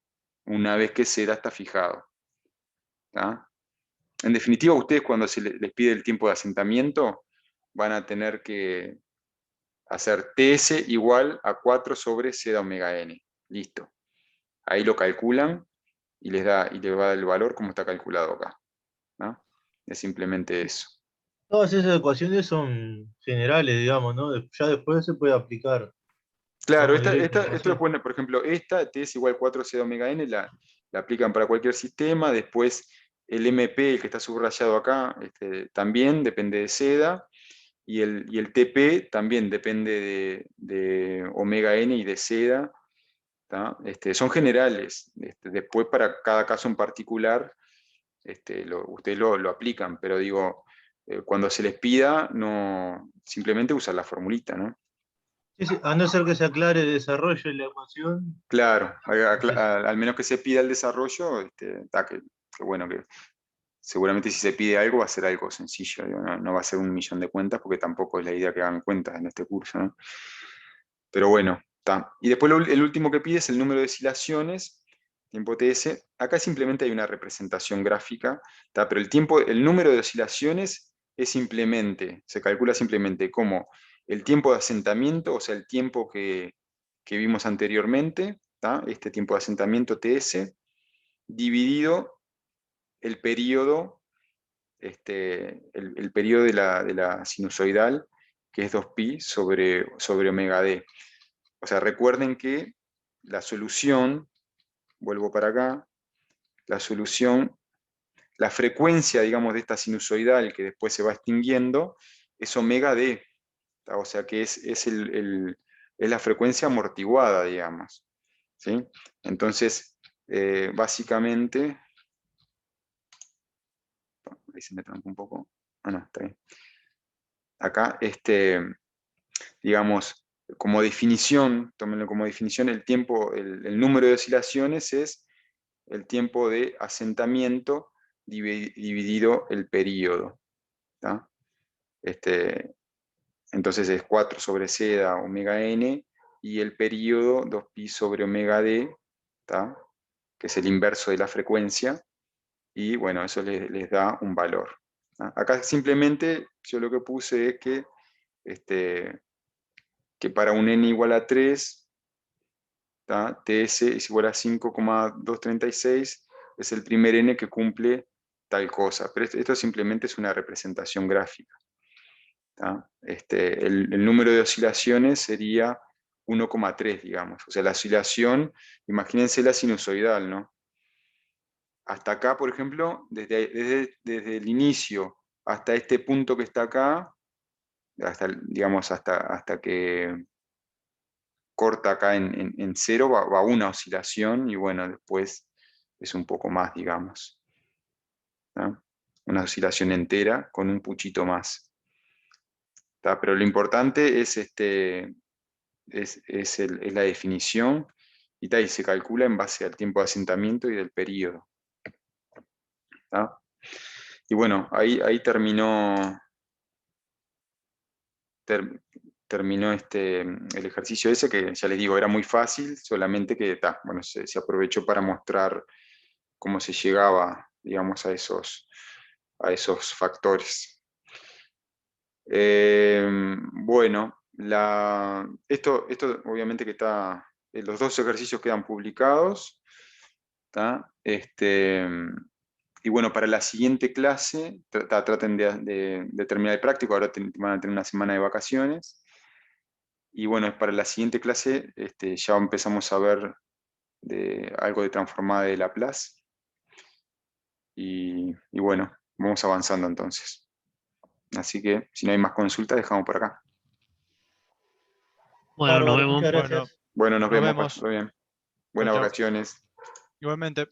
una vez que seda está fijado. ¿tá? En definitiva, ustedes cuando se les pide el tiempo de asentamiento, van a tener que hacer TS igual a 4 sobre Z omega n. Listo. Ahí lo calculan y les va a dar el valor como está calculado acá, ¿no? Es simplemente eso. Todas esas ecuaciones son generales, digamos, ¿no? Ya después se puede aplicar. Claro, Vamos directo a la esto ecuación. es bueno, por ejemplo, T es igual a 4Z omega n, la aplican para cualquier sistema. Después el MP, el que está subrayado acá, también depende de seda, y el TP también depende de omega n y de seda. Son generales. Después para cada caso en particular, ustedes lo aplican, pero digo, cuando se les pida, no, simplemente usar la formulita, ¿no? Sí, sí, a no ser que se aclare el desarrollo de la ecuación. Claro, Entonces, al menos que se pida el desarrollo, que bueno, que seguramente si se pide algo va a ser algo sencillo, digo, no va a ser 1.000.000 de cuentas, porque tampoco es la idea que hagan cuentas en este curso, ¿no? Pero bueno, está. Y después el último que pide es el número de oscilaciones, tiempo TS. Acá simplemente hay una representación gráfica, ¿tá? Pero el número de oscilaciones se calcula simplemente como el tiempo de asentamiento, o sea, el tiempo que vimos anteriormente, ¿tá? Este tiempo de asentamiento TS, dividido el periodo, el periodo de la sinusoidal, que es 2pi sobre omega d. O sea, recuerden que la solución, vuelvo para acá, la solución, la frecuencia, digamos, de esta sinusoidal que después se va extinguiendo, es omega d. O sea que es la frecuencia amortiguada, digamos. ¿Sí? Entonces, básicamente, ahí se me trancó un poco. Ah, no, está bien. Acá, digamos, como definición, tómenlo como definición, el número de oscilaciones es el tiempo de asentamiento dividido el periodo. ¿Tá? Entonces es 4 sobre seda omega n, y el periodo 2pi sobre omega d, ¿tá? Que es el inverso de la frecuencia, y bueno, eso les da un valor. ¿Tá? Acá simplemente yo lo que puse es que para un n igual a 3, ¿tá? TS es igual a 5,236, es el primer n que cumple tal cosa. Pero esto simplemente es una representación gráfica. ¿Tá? El número de oscilaciones sería 1,3, digamos. O sea, la oscilación, imagínense la sinusoidal, ¿no? Hasta acá, por ejemplo, desde el inicio hasta este punto que está acá, digamos, hasta que corta acá en 0, va una oscilación, y bueno, después es un poco más, digamos. ¿Tá? Una oscilación entera con un puchito más. ¿Tá? Pero lo importante es, es la definición, y se calcula en base al tiempo de asentamiento y del periodo. ¿Tá? Y bueno, ahí terminó el ejercicio ese, que ya les digo, era muy fácil, solamente que bueno, se aprovechó para mostrar cómo se llegaba, digamos, a esos factores. Bueno, esto obviamente que está, los dos ejercicios quedan publicados, ¿tá? Y bueno, para la siguiente clase, traten de terminar el práctico, ahora van a tener una semana de vacaciones. Y bueno, para la siguiente clase ya empezamos a ver algo de transformada de Laplace. Y bueno, vamos avanzando entonces. Así que, si no hay más consultas, dejamos por acá. Bueno, nos bárbaro, vemos. muchas Bueno, gracias. Bueno, nos nos vemos, vemos. todo bien. Chau, Buenas chau. vacaciones. Igualmente.